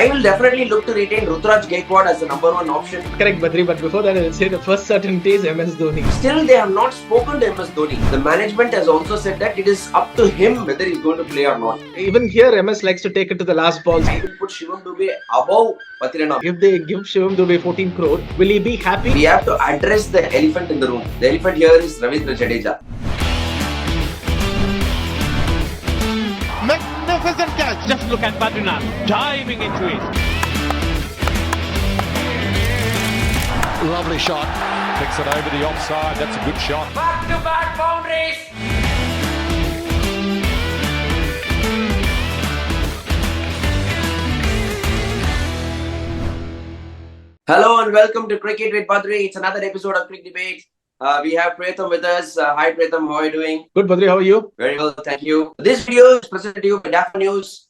I will definitely look to retain Ruturaj Gaikwad as the number one option. Correct, Badri, but before that, I will say the first certainty is MS Dhoni. Still, they have not spoken to MS Dhoni. The management has also said that it is up to him whether he's going to play or not. Even here, MS likes to take it to the last balls. I will put Shivam Dube above Pathirana. If they give Shivam Dube 14 crore, will he be happy? We have to address the elephant in the room. The elephant here is Ravindra Jadeja. Magnificent catch. Just look at Pathirana diving into it. Lovely shot. Picks it over the offside. That's a good shot. Back-to-back boundaries. Hello and welcome to Cricket with Badri. It's another episode of Cric Debate. We have Pratham with us. Hi Pratham, how are you doing? Good, Badri, how are you? Very well, thank you. This video is presented to you by DIVO News.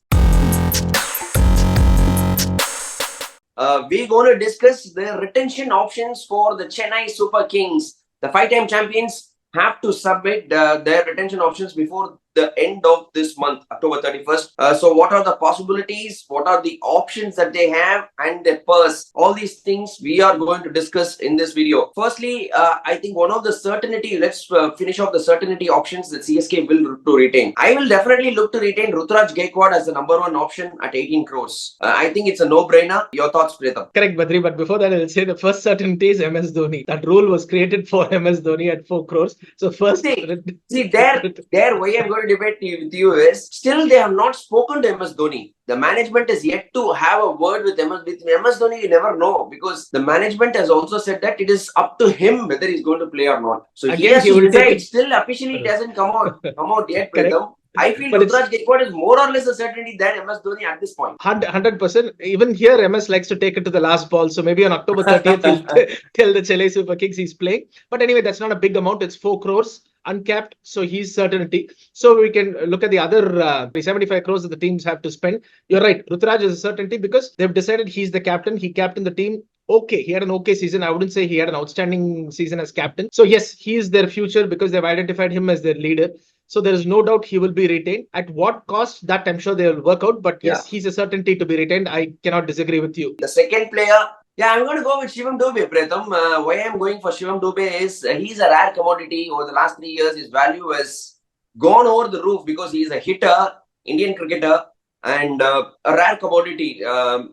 We're going to discuss the retention options for the Chennai Super Kings. The five-time champions have to submit their retention options before the end of this month, October 31st. So what are the possibilities? What are the options that they have and their purse? All these things we are going to discuss in this video. Firstly, I think one of the certainty, let's finish off the certainty options that CSK will to retain. I will definitely look to retain Ruturaj Gaikwad as the number one option at 18 crores. I think it's a no-brainer. Your thoughts, Pratham? Correct, Badri, but before that, I will say the first certainty is MS Dhoni. That rule was created for MS Dhoni at 4 crores. So first... See, there way I'm going to debate with you is, still they have not spoken to MS Dhoni. The management is yet to have a word with MS. With MS Dhoni, you never know, because the management has also said that it is up to him whether he's going to play or not. So Again, he will decide. Still officially doesn't come out yet, Pratham. I feel Ruturaj Gaikwad is more or less a certainty than MS Dhoni at this point. 100%. Even here, MS likes to take it to the last ball. So maybe on October 30th, he'll tell the Chennai Super Kings he's playing. But anyway, that's not a big amount. It's 4 crores. Uncapped, so he's certainty. So we can look at the other 75 crores that the teams have to spend. You're right, Ruturaj is a certainty because they've decided he's the captain. He captained the team. Okay, he had an okay season. I wouldn't say he had an outstanding season as captain. So yes, he is their future because they've identified him as their leader. So there is no doubt he will be retained. At what cost, that I'm sure they will work out. But yes, he's a certainty to be retained. I cannot disagree with you. The second player, I'm going to go with Shivam Dube, Pratham. Why I'm going for Shivam Dube is he's a rare commodity. Over the last 3 years, his value has gone over the roof because he's a hitter, Indian cricketer, and a rare commodity.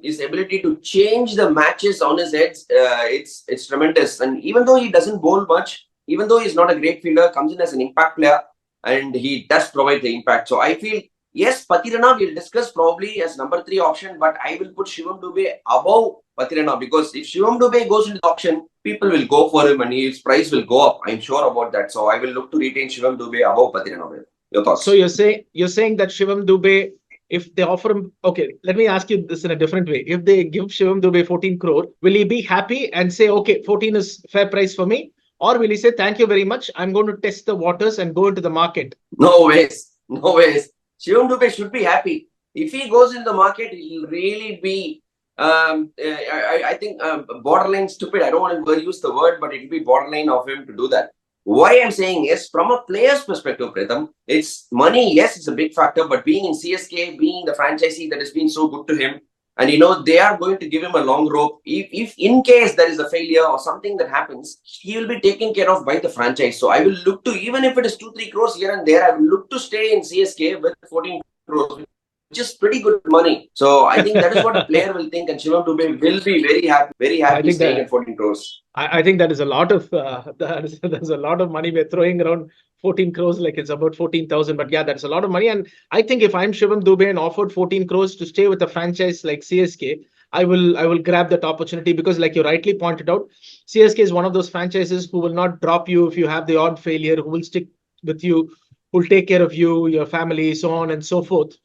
His ability to change the matches on his heads, it's tremendous. And even though he doesn't bowl much, even though he's not a great fielder, comes in as an impact player, and he does provide the impact. So I feel, yes, Pathirana we'll discuss probably as number 3 option, but I will put Shivam Dube above Pathirana because if Shivam Dube goes into the auction, people will go for him and his price will go up. I'm sure about that. So I will look to retain Shivam Dube above Pathirana. Your thoughts? So you're saying that Shivam Dube, if they offer him, okay, let me ask you this in a different way. If they give Shivam Dube 14 crore, will he be happy and say, okay, 14 is fair price for me? Or will he say, thank you very much, I'm going to test the waters and go into the market? No ways. Shivam Dube should be happy. If he goes in the market, he'll really be, I think, borderline stupid. I don't want to use the word, but it'll be borderline of him to do that. Why I'm saying is, from a player's perspective, Pratham, it's money. Yes, it's a big factor, but being in CSK, being the franchisee that has been so good to him, and they are going to give him a long rope. If in case there is a failure or something that happens, he will be taken care of by the franchise. So I will look to, even if it is 2-3 crores here and there, I will look to stay in CSK with 14 crores, which is pretty good money. So I think that is what a player will think, and Shivam Dube will be very happy staying at 14 crores. I think that is a lot of there's a lot of money we're throwing around. 14 crores, like it's about 14,000. But yeah, that's a lot of money. And I think if I'm Shivam Dube and offered 14 crores to stay with a franchise like CSK, I will grab that opportunity because, like you rightly pointed out, CSK is one of those franchises who will not drop you if you have the odd failure, who will stick with you, who will take care of you, your family, so on and so forth.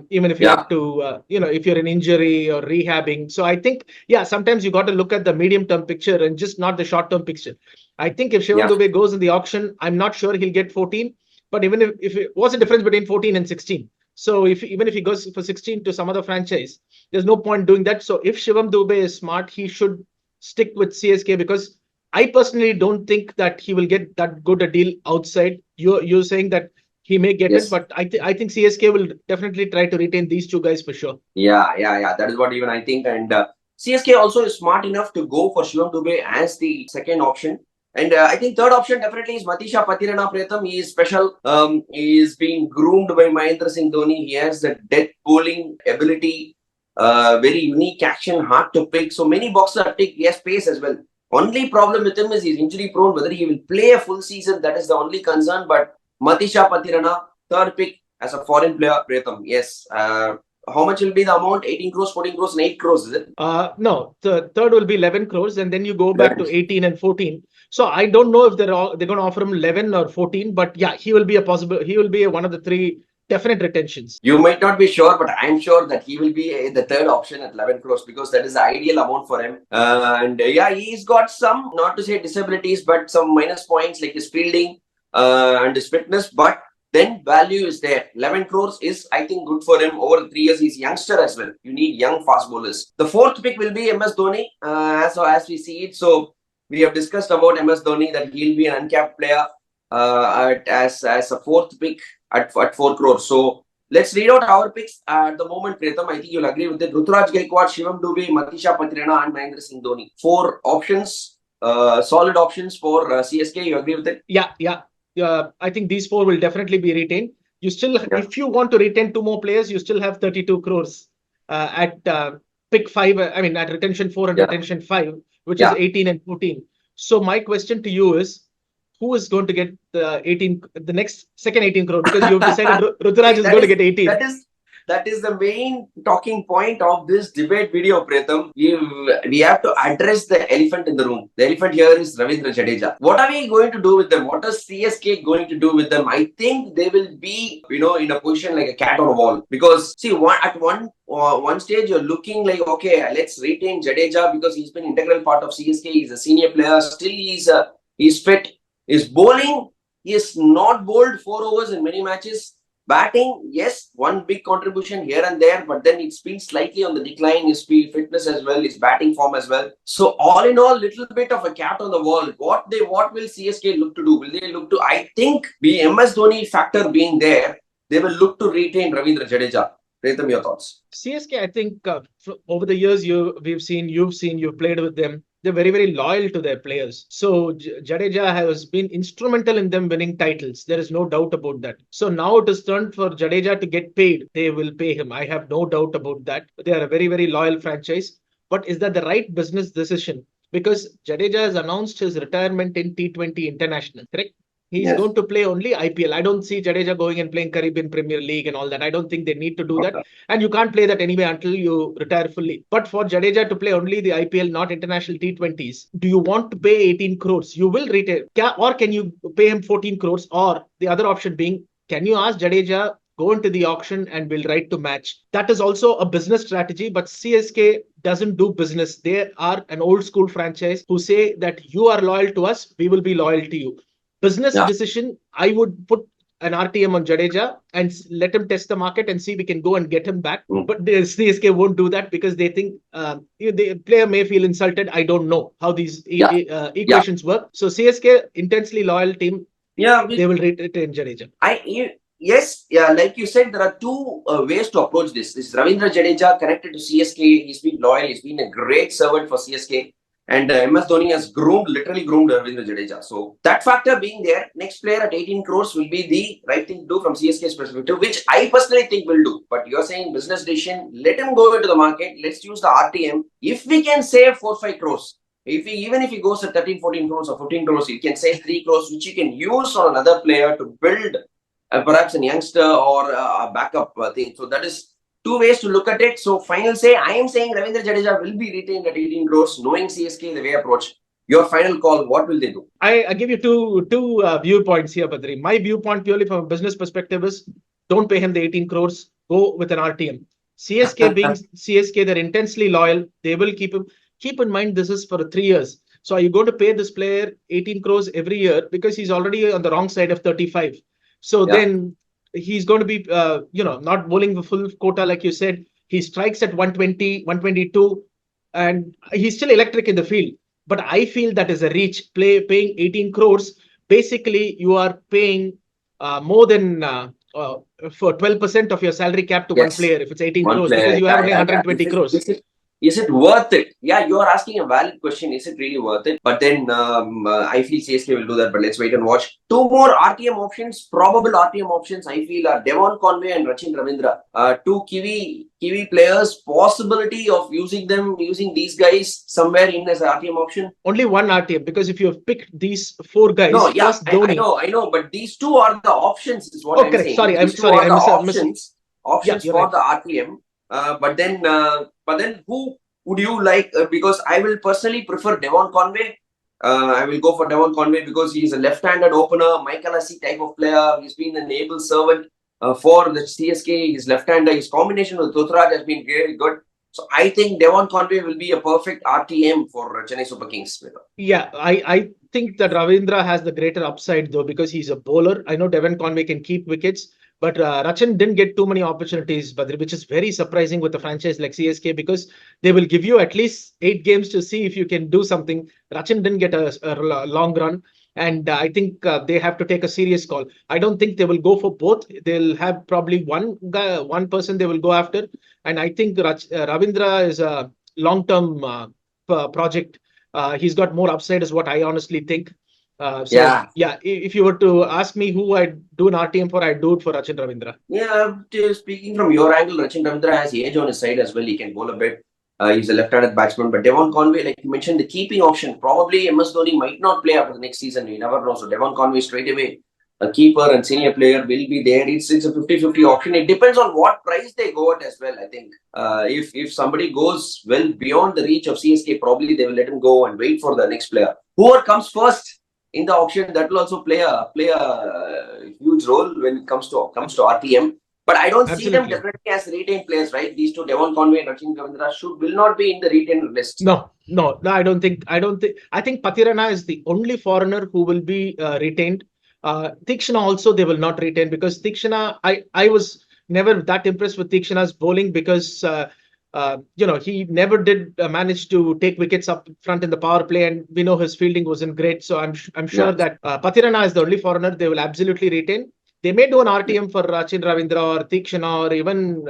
Even if you have to, if you're in injury or rehabbing. So I think, sometimes you got to look at the medium-term picture and just not the short-term picture. I think if Shivam Dube goes in the auction, I'm not sure he'll get 14. But even if it was a difference between 14 and 16. So even if he goes for 16 to some other franchise, there's no point doing that. So if Shivam Dube is smart, he should stick with CSK because I personally don't think that he will get that good a deal outside. You're saying that he may get Yes. it, but I think CSK will definitely try to retain these two guys for sure. Yeah. That is what even I think. And CSK also is smart enough to go for Shivam Dube as the second option. And I think third option definitely is Matisha Pathirana Pratham. He is special. He is being groomed by Mahendra Singh Dhoni. He has the death bowling ability. Very unique action, hard to pick. So many boxes are ticked. He has pace as well. Only problem with him is he's injury prone. Whether he will play a full season, that is the only concern. But Matisha Pathirana, third pick as a foreign player, Pratham. Yes. How much will be the amount? 18 crores, 14 crores, and 8 crores, is it? No, the third will be 11 crores, and then you go back to 11. 18 and 14. So I don't know if they're going to offer him 11 or 14, but yeah, he will be one of the three definite retentions. You might not be sure, but I'm sure that he will be the third option at 11 crores because that is the ideal amount for him. And yeah, he's got some, not to say disabilities, but some minus points like his fielding and his fitness. But then value is there. 11 crores is, I think, good for him. Over 3 years, he's youngster as well. You need young fast bowlers. The fourth pick will be MS Dhoni, as we see it. So we have discussed about MS Dhoni that he'll be an uncapped player as a fourth pick at 4 crores. So let's read out our picks at the moment, Pratham. I think you'll agree with it. Ruturaj Gaikwad, Shivam Dube, Matisha Pathirana, and Mahendra Singh Dhoni. 4 options, solid options for CSK. You agree with it? Yeah. I think these 4 will definitely be retained. You still, if you want to retain 2 more players, you still have 32 crores at pick 5. I mean, at retention 4 and retention 5, which is 18 and 14. So my question to you is, who is going to get the next second 18 crore? Because you've decided Ruturaj is going to get 18. That is the main talking point of this debate video, Pratham. We have to address the elephant in the room. The elephant here is Ravindra Jadeja. What are we going to do with them? What is CSK going to do with them? I think they will be, in a position like a cat on a wall. Because, see, at one stage, you're looking like, okay, let's retain Jadeja because he's been integral part of CSK. He's a senior player. Still, he's fit. His bowling, he is not bowled 4 overs in many matches. Batting, yes, one big contribution here and there, but then it's been slightly on the decline. His fitness as well, his batting form as well. So all in all, little bit of a cat on the wall. What will CSK look to do? Will they look to? I think the MS Dhoni factor being there, they will look to retain Ravindra Jadeja. Pratham, your thoughts? CSK, I think over the years you've played with them. They're very, very loyal to their players. So Jadeja has been instrumental in them winning titles. There is no doubt about that. So now it is turned for Jadeja to get paid. They will pay him. I have no doubt about that. They are a very, very loyal franchise. But is that the right business decision? Because Jadeja has announced his retirement in T20 International, correct? He's going to play only IPL. I don't see Jadeja going and playing Caribbean Premier League and all that. I don't think they need to do that. And you can't play that anyway until you retire fully. But for Jadeja to play only the IPL, not international T20s, do you want to pay 18 crores? You will retain. Or can you pay him 14 crores? Or the other option being, can you ask Jadeja, go into the auction and we'll write to match? That is also a business strategy, but CSK doesn't do business. They are an old school franchise who say that you are loyal to us, we will be loyal to you. Business decision, I would put an RTM on Jadeja and let him test the market and see if we can go and get him back. But the CSK won't do that because they think the player may feel insulted. I don't know how these equations work. So CSK, intensely loyal team, they will retain Jadeja. Like you said, there are 2 ways to approach this. This is Ravindra Jadeja connected to CSK. He's been loyal. He's been a great servant for CSK. And MS Dhoni has literally groomed Ravindra Jadeja. So that factor being there, next player at 18 crores will be the right thing to do from CSK's perspective, which I personally think will do. But you're saying business decision, let him go into the market. Let's use the RTM. If we can save 4-5 crores, even if he goes at 13, 14 crores or 15 crores, you can save 3 crores, which you can use on another player to build perhaps a youngster or a backup thing. So that is 2 ways to look at it. So final say, I am saying Ravindra Jadeja will be retained at 18 crores, knowing CSK the way approach. Your final call, what will they do? I give you two viewpoints here, Badri. My viewpoint purely from a business perspective is don't pay him the 18 crores, go with an RTM. CSK being CSK, they're intensely loyal. They will keep him. Keep in mind, this is for 3 years. So are you going to pay this player 18 crores every year because he's already on the wrong side of 35? So then he's going to be, not bowling the full quota, like you said. He strikes at 120, 122, and he's still electric in the field. But I feel that is a reach. Paying 18 crores, basically you are paying more than for 12% of your salary cap to one Yes. player if it's 18 One crores player. because you have Yeah, only yeah, 120 yeah. crores. Is it worth it? Yeah, you are asking a valid question. Is it really worth it? But then I feel CSK will do that. But let's wait and watch. Two more RTM options, probable RTM options. I feel are Devon Conway and Rachin Ravindra. Two Kiwi players. Possibility of using these guys somewhere in as RTM option. Only one RTM because if you have picked these four guys No, yeah, plus Dhoni. I know. But these two are the options. Is what I'm Correct. saying. Sorry, These two are the options. Yeah, Options you're for right. the RTM. But then who would you like? Because I will personally prefer Devon Conway. I will go for Devon Conway because he is a left-handed opener, Michael Assi type of player. He's been an able servant for the CSK. He's left-hander. His combination with Dothraj has been very good. So I think Devon Conway will be a perfect RTM for Chennai Super Kings. Yeah, I think that Ravindra has the greater upside though because he's a bowler. I know Devon Conway can keep wickets, but Rachin didn't get too many opportunities, Badri, which is very surprising with a franchise like CSK because they will give you at least 8 games to see if you can do something. Rachin didn't get a long run, and I think they have to take a serious call. I don't think they will go for both. They'll have probably one person they will go after, and I think Ravindra is a long-term project. He's got more upside, is what I honestly think. If you were to ask me who I'd do an RTM for, I'd do it for Rachin Ravindra. Yeah, speaking from your angle, Rachin Ravindra has age on his side as well. He can bowl a bit. He's a left-handed batsman. But Devon Conway, like you mentioned, the keeping option. Probably MS Dhoni might not play after the next season. You never know. So Devon Conway straight away, a keeper and senior player will be there. It's a 50-50 option. It depends on what price they go at as well, I think. If somebody goes well beyond the reach of CSK, probably they will let him go and wait for the next player. Whoever comes first in the auction, that will also play a huge role when it comes to RTM. But I don't see them definitely as retained players, right? These two, Devon Conway and Rachin Ravindra, will not be in the retained list. No, I don't think. I think Pathirana is the only foreigner who will be retained. Tikshana also they will not retain because Tikshana, I was never that impressed with Tikshana's bowling because he never did manage to take wickets up front in the power play, and we know his fielding wasn't great. So I'm sure that Pathirana is the only foreigner they will absolutely retain. They may do an RTM for Rachin Ravindra or Tikshana or even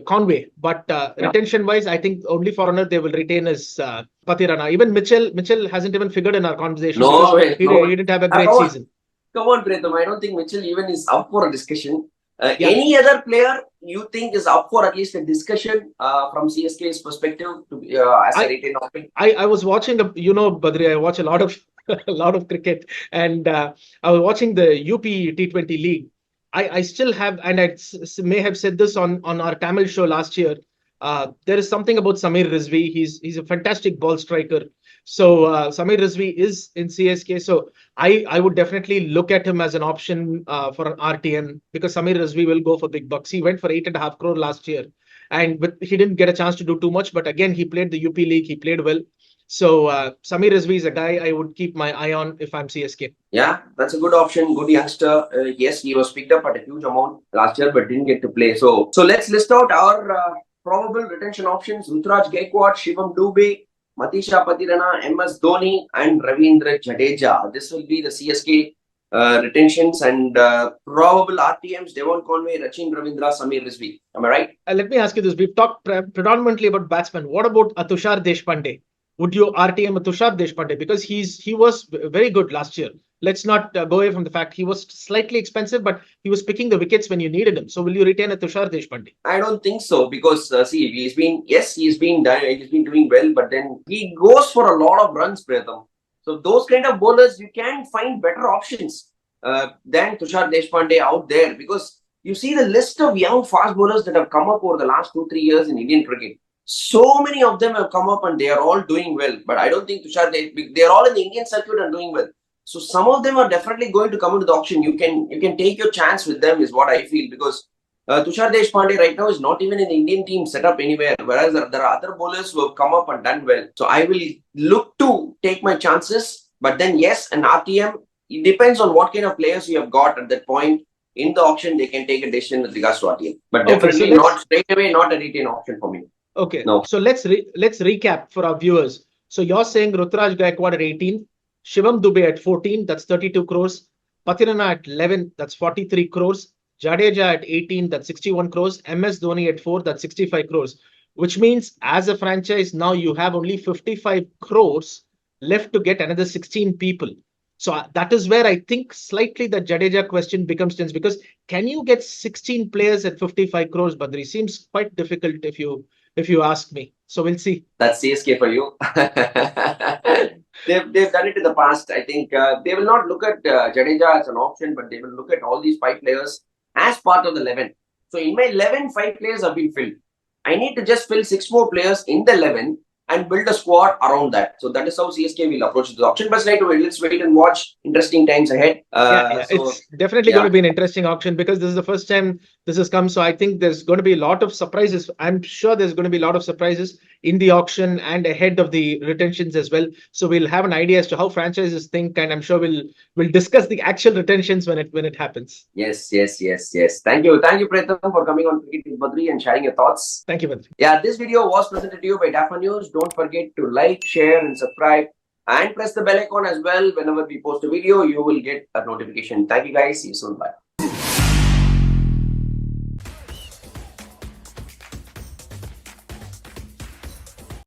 Conway, but retention-wise, I think only foreigner they will retain is Pathirana. Even Mitchell hasn't even figured in our conversation. No way. He didn't have a great season. Come on, Pritham. I don't think Mitchell even is up for a discussion. Any other player you think is up for at least a discussion from CSK's perspective as a retained option? I was watching, Badri, I watch a lot of cricket, and I was watching the UP T20 League. I still have, and I may have said this on our Tamil show last year. There is something about Samir Rizvi. He's a fantastic ball striker. So Samir Rizvi is in CSK. So I would definitely look at him as an option for an RTM because Samir Rizvi will go for big bucks. He went for 8.5 crore last year, and he didn't get a chance to do too much. But again, he played the UP League. He played well. So Samir Rizvi is a guy I would keep my eye on if I'm CSK. Yeah, that's a good option. Good youngster. Yes, he was picked up at a huge amount last year, but didn't get to play. So let's list out our probable retention options: Rutraj Gaikwad, Shivam Dube, Matisha Pathirana, MS Dhoni, and Ravindra Jadeja. This will be the CSK retentions and probable RTMs: Devon Conway, Rachin Ravindra, Samir Rizvi. Am I right? Let me ask you this. We've talked predominantly about batsmen. What about Tushar Deshpande? Would you RTM Tushar Deshpande? Because he was very good last year. Let's not go away from the fact he was slightly expensive, but he was picking the wickets when you needed him. So will you retain a Tushar Deshpande? I don't think so because he's been doing well, but then he goes for a lot of runs, Pratham. So those kind of bowlers, you can find better options than Tushar Deshpande out there because you see the list of young fast bowlers that have come up over the last 2-3 years in Indian cricket. So many of them have come up and they are all doing well. But I don't think they are all in the Indian circuit and doing well. So some of them are definitely going to come into the auction. You can take your chance with them is what I feel because Tushar Deshpande right now is not even in the Indian team set up anywhere. Whereas there are other bowlers who have come up and done well. So I will look to take my chances. But then yes, an RTM, it depends on what kind of players you have got at that point. In the auction, they can take a decision with regards to RTM. But definitely not straight away, not a retail option for me. Okay, no. So let's recap for our viewers. So you're saying Rutraj Gaikwad at 18, Shivam Dube at 14, that's 32 crores. Pathirana at 11, that's 43 crores. Jadeja at 18, that's 61 crores. MS Dhoni at 4, that's 65 crores. Which means as a franchise, now you have only 55 crores left to get another 16 people. So that is where I think slightly the Jadeja question becomes tense, because can you get 16 players at 55 crores, Badri? Seems quite difficult if you ask me. So we'll see. That's CSK for you. They've done it in the past. I think they will not look at Jadeja as an option, but they will look at all these 5 players as part of the 11. So in my 11, 5 players have been filled. I need to just fill 6 more players in the 11 and build a squad around that. So that is how CSK will approach the auction. But let's wait and watch. Interesting times ahead. It's definitely going to be an interesting auction, because this is the first time this has come. So I think there's going to be a lot of surprises. I'm sure there's going to be a lot of surprises in the auction and ahead of the retentions as well. So we'll have an idea as to how franchises think, and I'm sure we'll discuss the actual retentions when it happens. Yes. Thank you, Pratham, for coming on Cricket with Badri and sharing your thoughts. Thank you, Badri. Yeah, this video was presented to you by DIVO News. Don't forget to like, share, and subscribe, and press the bell icon as well. Whenever we post a video, you will get a notification. Thank you, guys. See you soon. Bye.